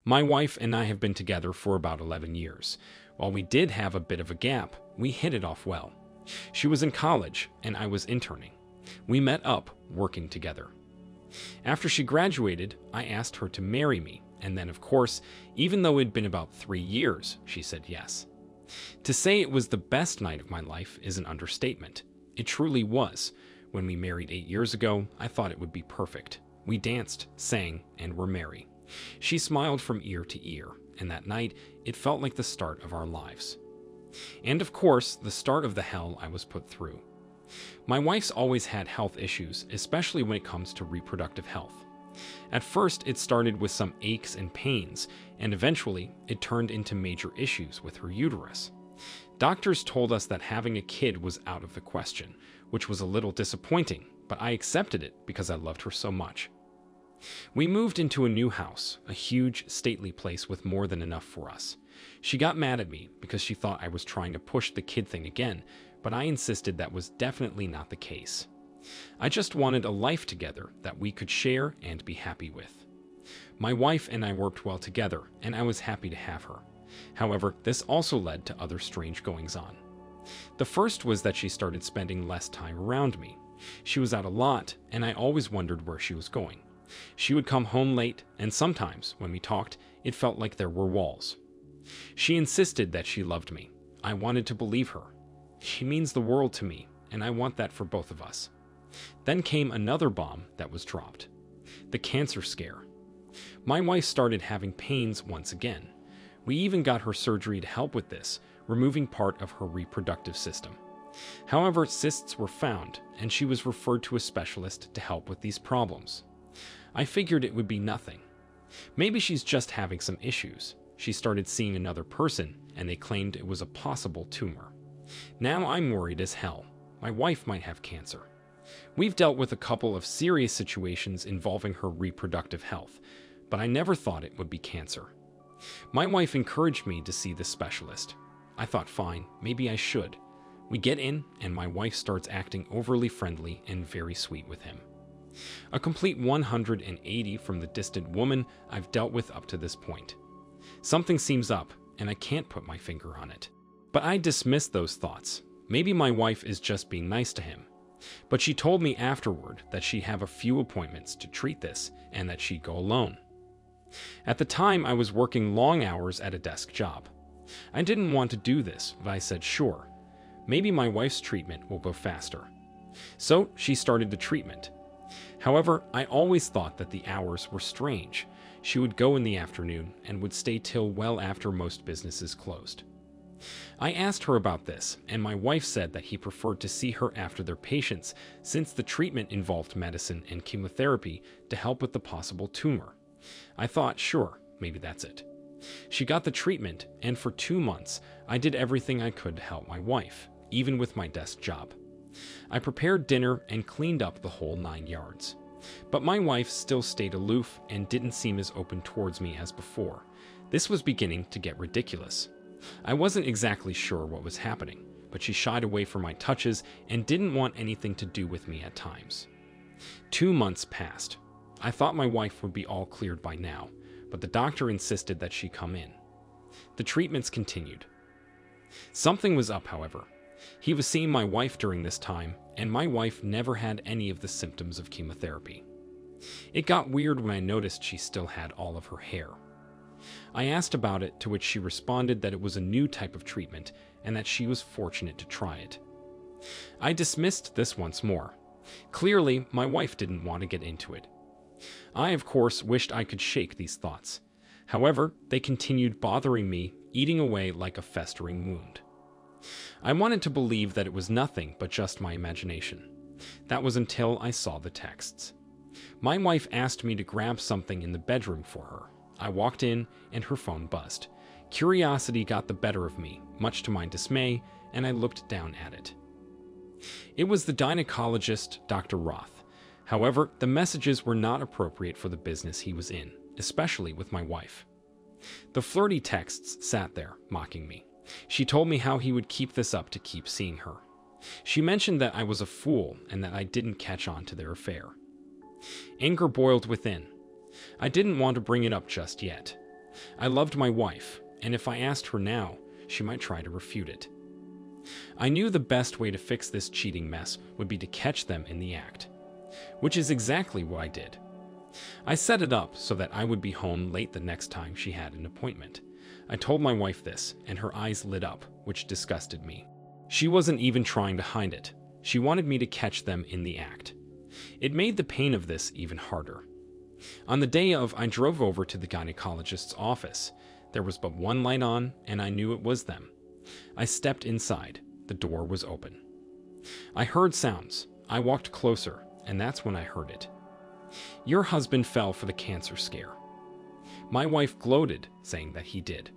My wife and I have been together for about 11 years. While we did have a bit of a gap, we hit it off well. She was in college and I was interning. We met up working together. After she graduated, I asked her to marry me, and then, of course, even though it'd been about 3 years, she said yes. To say it was the best night of my life is an understatement. It truly was. When we married 8 years ago, I thought it would be perfect. We danced, sang, and were merry. She smiled from ear to ear, and that night, it felt like the start of our lives. And of course, the start of the hell I was put through. My wife's always had health issues, especially when it comes to reproductive health. At first, it started with some aches and pains, and eventually, it turned into major issues with her uterus. Doctors told us that having a kid was out of the question, which was a little disappointing, but I accepted it because I loved her so much. We moved into a new house, a huge, stately place with more than enough for us. She got mad at me because she thought I was trying to push the kid thing again, but I insisted that was definitely not the case. I just wanted a life together that we could share and be happy with. My wife and I worked well together, and I was happy to have her. However, this also led to other strange goings-on. The first was that she started spending less time around me. She was out a lot, and I always wondered where she was going. She would come home late, and sometimes, when we talked, it felt like there were walls. She insisted that she loved me. I wanted to believe her. She means the world to me, and I want that for both of us. Then came another bomb that was dropped. The cancer scare. My wife started having pains once again. We even got her surgery to help with this, removing part of her reproductive system. However, cysts were found, and she was referred to a specialist to help with these problems. I figured it would be nothing. Maybe she's just having some issues. She started seeing another person, and they claimed it was a possible tumor. Now I'm worried as hell. My wife might have cancer. We've dealt with a couple of serious situations involving her reproductive health, but I never thought it would be cancer. My wife encouraged me to see the specialist. I thought, fine, maybe I should. We get in, and my wife starts acting overly friendly and very sweet with him. A complete 180 from the distant woman I've dealt with up to this point. Something seems up, and I can't put my finger on it. But I dismissed those thoughts. Maybe my wife is just being nice to him. But she told me afterward that she'd have a few appointments to treat this, and that she'd go alone. At the time, I was working long hours at a desk job. I didn't want to do this, but I said sure. Maybe my wife's treatment will go faster. So she started the treatment. However, I always thought that the hours were strange. She would go in the afternoon and would stay till well after most businesses closed. I asked her about this, and my wife said that he preferred to see her after their patients since the treatment involved medicine and chemotherapy to help with the possible tumor. I thought, sure, maybe that's it. She got the treatment, and for 2 months, I did everything I could to help my wife, even with my desk job. I prepared dinner and cleaned up the whole 9 yards. But my wife still stayed aloof and didn't seem as open towards me as before. This was beginning to get ridiculous. I wasn't exactly sure what was happening, but she shied away from my touches and didn't want anything to do with me at times. 2 months passed. I thought my wife would be all cleared by now, but the doctor insisted that she come in. The treatments continued. Something was up, however. He was seeing my wife during this time, and my wife never had any of the symptoms of chemotherapy. It got weird when I noticed she still had all of her hair. I asked about it, to which she responded that it was a new type of treatment and that she was fortunate to try it. I dismissed this once more. Clearly, my wife didn't want to get into it. I, of course, wished I could shake these thoughts. However, they continued bothering me, eating away like a festering wound. I wanted to believe that it was nothing but just my imagination. That was until I saw the texts. My wife asked me to grab something in the bedroom for her. I walked in, and her phone buzzed. Curiosity got the better of me, much to my dismay, and I looked down at it. It was the gynecologist, Dr. Roth. However, the messages were not appropriate for the business he was in, especially with my wife. The flirty texts sat there, mocking me. She told me how he would keep this up to keep seeing her. She mentioned that I was a fool and that I didn't catch on to their affair. Anger boiled within. I didn't want to bring it up just yet. I loved my wife, and if I asked her now, she might try to refute it. I knew the best way to fix this cheating mess would be to catch them in the act, which is exactly what I did. I set it up so that I would be home late the next time she had an appointment. I told my wife this, and her eyes lit up, which disgusted me. She wasn't even trying to hide it. She wanted me to catch them in the act. It made the pain of this even harder. On the day of, I drove over to the gynecologist's office. There was but one light on, and I knew it was them. I stepped inside. The door was open. I heard sounds. I walked closer, and that's when I heard it. Your husband fell for the cancer scare. My wife gloated, saying that he did.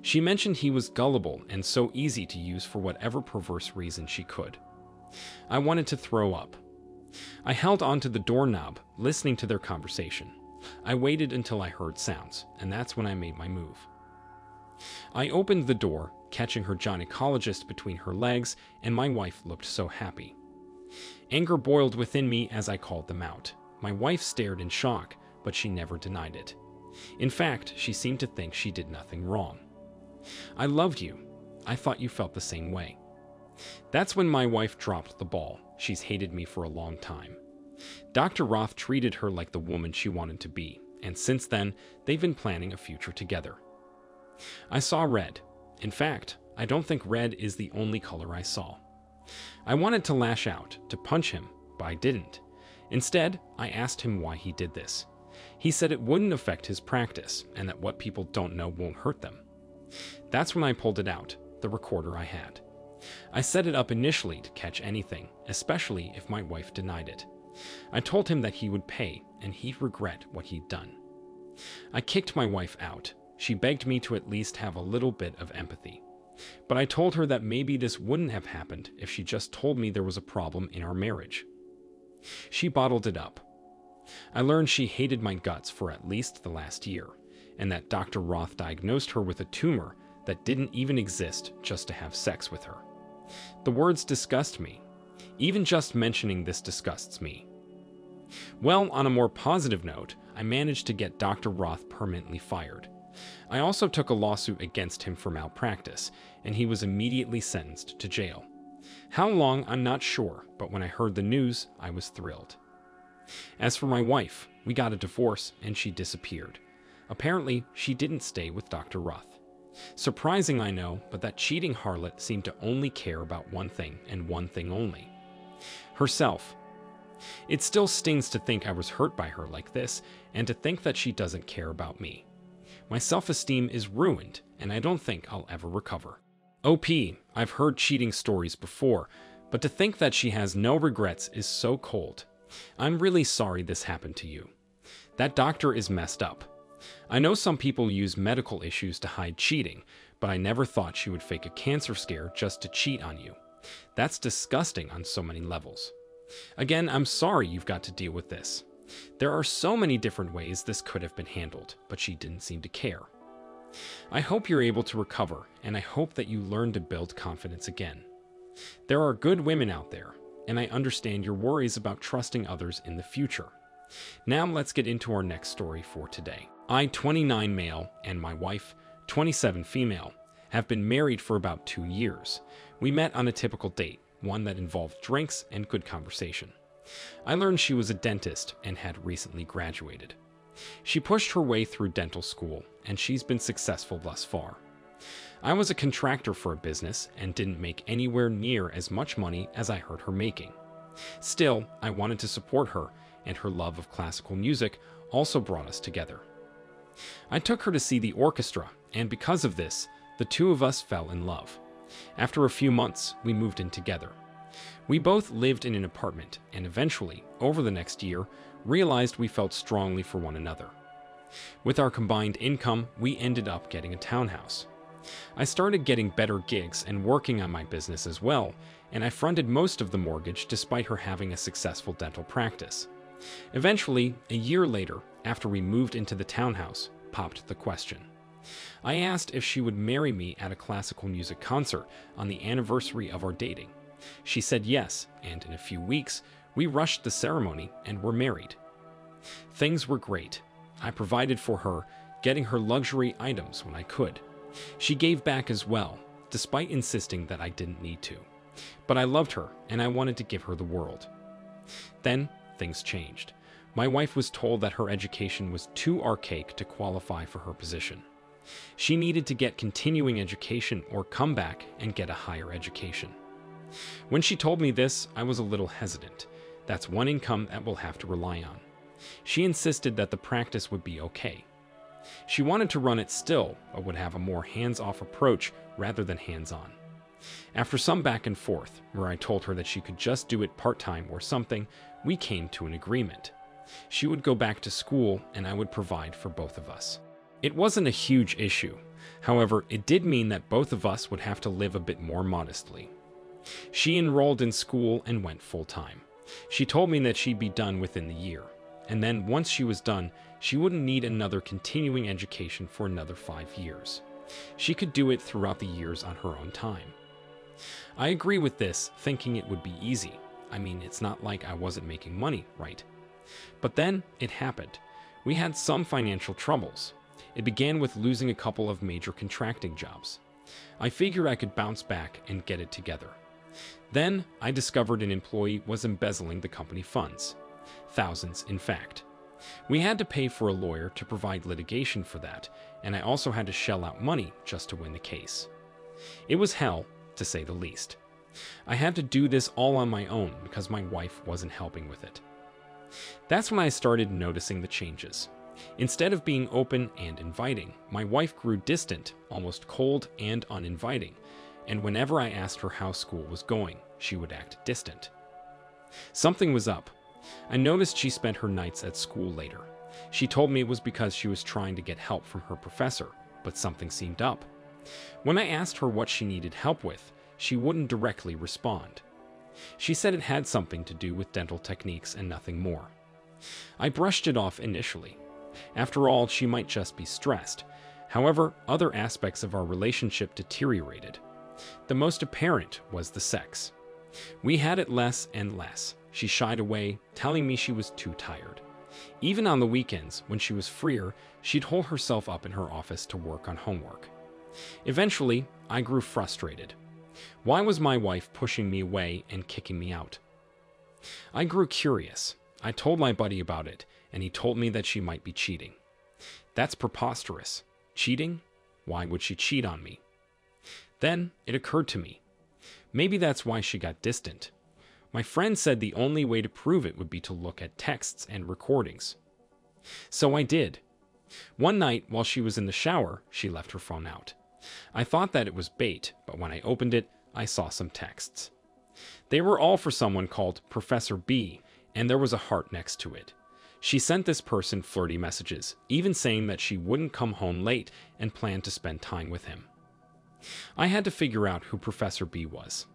She mentioned he was gullible and so easy to use for whatever perverse reason she could. I wanted to throw up. I held onto the doorknob, listening to their conversation. I waited until I heard sounds, and that's when I made my move. I opened the door, catching her gynecologist between her legs, and my wife looked so happy. Anger boiled within me as I called them out. My wife stared in shock, but she never denied it. In fact, she seemed to think she did nothing wrong. I loved you. I thought you felt the same way. That's when my wife dropped the ball. She's hated me for a long time. Dr. Roth treated her like the woman she wanted to be, and since then, they've been planning a future together. I saw red. In fact, I don't think red is the only color I saw. I wanted to lash out, to punch him, but I didn't. Instead, I asked him why he did this. He said it wouldn't affect his practice, and that what people don't know won't hurt them. That's when I pulled it out, the recorder I had. I set it up initially to catch anything, especially if my wife denied it. I told him that he would pay, and he'd regret what he'd done. I kicked my wife out. She begged me to at least have a little bit of empathy. But I told her that maybe this wouldn't have happened if she just told me there was a problem in our marriage. She bottled it up. I learned she hated my guts for at least the last year, and that Dr. Roth diagnosed her with a tumor that didn't even exist just to have sex with her. The words disgust me. Even just mentioning this disgusts me. Well, on a more positive note, I managed to get Dr. Roth permanently fired. I also took a lawsuit against him for malpractice, and he was immediately sentenced to jail. How long, I'm not sure, but when I heard the news, I was thrilled. As for my wife, we got a divorce, and she disappeared. Apparently, she didn't stay with Dr. Roth. Surprising, I know, but that cheating harlot seemed to only care about one thing, and one thing only. Herself. It still stings to think I was hurt by her like this, and to think that she doesn't care about me. My self-esteem is ruined, and I don't think I'll ever recover. OP, I've heard cheating stories before, but to think that she has no regrets is so cold. I'm really sorry this happened to you. That doctor is messed up. I know some people use medical issues to hide cheating, but I never thought she would fake a cancer scare just to cheat on you. That's disgusting on so many levels. Again, I'm sorry you've got to deal with this. There are so many different ways this could have been handled, but she didn't seem to care. I hope you're able to recover, and I hope that you learn to build confidence again. There are good women out there, and I understand your worries about trusting others in the future. Now let's get into our next story for today. I, 29 male, and my wife, 27 female, have been married for about 2 years. We met on a typical date, one that involved drinks and good conversation. I learned she was a dentist and had recently graduated. She pushed her way through dental school, and she's been successful thus far. I was a contractor for a business and didn't make anywhere near as much money as I heard her making. Still, I wanted to support her, and her love of classical music also brought us together. I took her to see the orchestra, and because of this, the two of us fell in love. After a few months, we moved in together. We both lived in an apartment, and eventually, over the next year, realized we felt strongly for one another. With our combined income, we ended up getting a townhouse. I started getting better gigs and working on my business as well, and I fronted most of the mortgage despite her having a successful dental practice. Eventually, a year later, after we moved into the townhouse, popped the question. I asked if she would marry me at a classical music concert on the anniversary of our dating. She said yes, and in a few weeks, we rushed the ceremony and were married. Things were great. I provided for her, getting her luxury items when I could. She gave back as well, despite insisting that I didn't need to. But I loved her, and I wanted to give her the world. Then, things changed. My wife was told that her education was too archaic to qualify for her position. She needed to get continuing education or come back and get a higher education. When she told me this, I was a little hesitant. That's one income that we'll have to rely on. She insisted that the practice would be okay. She wanted to run it still, but would have a more hands-off approach rather than hands-on. After some back and forth, where I told her that she could just do it part-time or something, we came to an agreement. She would go back to school, and I would provide for both of us. It wasn't a huge issue. However, it did mean that both of us would have to live a bit more modestly. She enrolled in school and went full-time. She told me that she'd be done within the year, and then once she was done, she wouldn't need another continuing education for another 5 years. She could do it throughout the years on her own time. I agree with this, thinking it would be easy. I mean, it's not like I wasn't making money, right? But then it happened. We had some financial troubles. It began with losing a couple of major contracting jobs. I figured I could bounce back and get it together. Then I discovered an employee was embezzling the company funds. Thousands, in fact. We had to pay for a lawyer to provide litigation for that, and I also had to shell out money just to win the case. It was hell, to say the least. I had to do this all on my own because my wife wasn't helping with it. That's when I started noticing the changes. Instead of being open and inviting, my wife grew distant, almost cold and uninviting, and whenever I asked her how school was going, she would act distant. Something was up. I noticed she spent her nights at school later. She told me it was because she was trying to get help from her professor, but something seemed up. When I asked her what she needed help with, she wouldn't directly respond. She said it had something to do with dental techniques and nothing more. I brushed it off initially. After all, she might just be stressed. However, other aspects of our relationship deteriorated. The most apparent was the sex. We had it less and less. She shied away, telling me she was too tired. Even on the weekends, when she was freer, she'd hole herself up in her office to work on homework. Eventually, I grew frustrated. Why was my wife pushing me away and kicking me out? I grew curious. I told my buddy about it, and he told me that she might be cheating. That's preposterous. Cheating? Why would she cheat on me? Then it occurred to me. Maybe that's why she got distant. My friend said the only way to prove it would be to look at texts and recordings. So I did. One night, while she was in the shower, she left her phone out. I thought that it was bait, but when I opened it, I saw some texts. They were all for someone called Professor B, and there was a heart next to it. She sent this person flirty messages, even saying that she wouldn't come home late and planned to spend time with him. I had to figure out who Professor B was.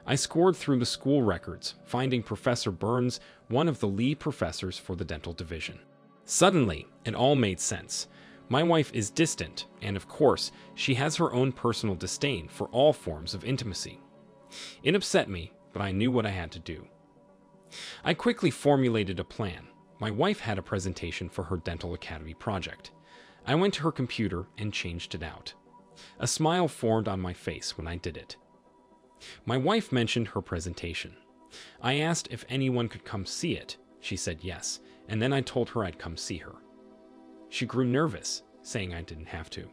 I scored through the school records, finding Professor Burns, one of the lead professors for the dental division. Suddenly, it all made sense. My wife is distant, and of course, she has her own personal disdain for all forms of intimacy. It upset me, but I knew what I had to do. I quickly formulated a plan. My wife had a presentation for her dental academy project. I went to her computer and changed it out. A smile formed on my face when I did it. My wife mentioned her presentation. I asked if anyone could come see it. She said yes, and then I told her I'd come see her. She grew nervous, saying I didn't have to.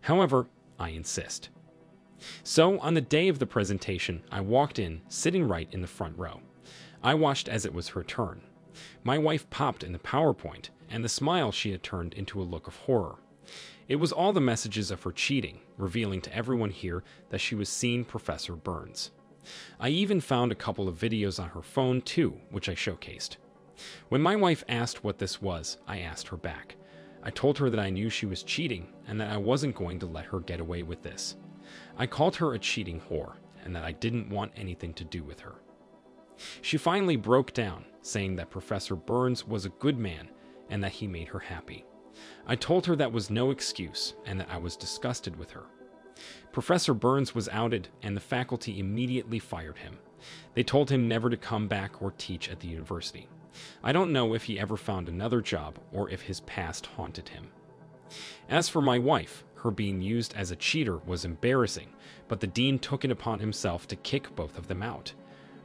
However, I insist. So, on the day of the presentation, I walked in, sitting right in the front row. I watched as it was her turn. My wife popped in the PowerPoint, and the smile she had turned into a look of horror. It was all the messages of her cheating, revealing to everyone here that she was seeing Professor Burns. I even found a couple of videos on her phone too, which I showcased. When my wife asked what this was, I asked her back. I told her that I knew she was cheating and that I wasn't going to let her get away with this. I called her a cheating whore and that I didn't want anything to do with her. She finally broke down, saying that Professor Burns was a good man and that he made her happy. I told her that was no excuse and that I was disgusted with her. Professor Burns was outed and the faculty immediately fired him. They told him never to come back or teach at the university. I don't know if he ever found another job or if his past haunted him. As for my wife, her being used as a cheater was embarrassing, but the dean took it upon himself to kick both of them out.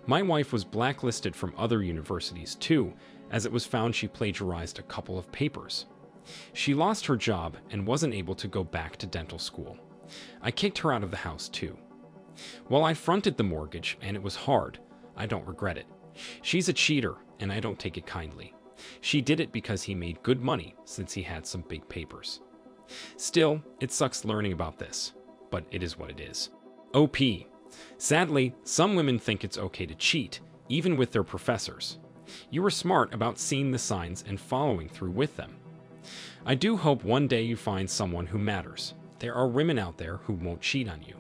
My wife was blacklisted from other universities too, as it was found she plagiarized a couple of papers. She lost her job and wasn't able to go back to dental school. I kicked her out of the house too. While I fronted the mortgage and it was hard, I don't regret it. She's a cheater and I don't take it kindly. She did it because he made good money since he had some big papers. Still, it sucks learning about this, but it is what it is. OP. Sadly, some women think it's okay to cheat, even with their professors. You were smart about seeing the signs and following through with them. I do hope one day you find someone who matters. There are women out there who won't cheat on you.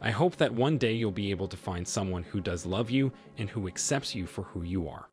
I hope that one day you'll be able to find someone who does love you and who accepts you for who you are.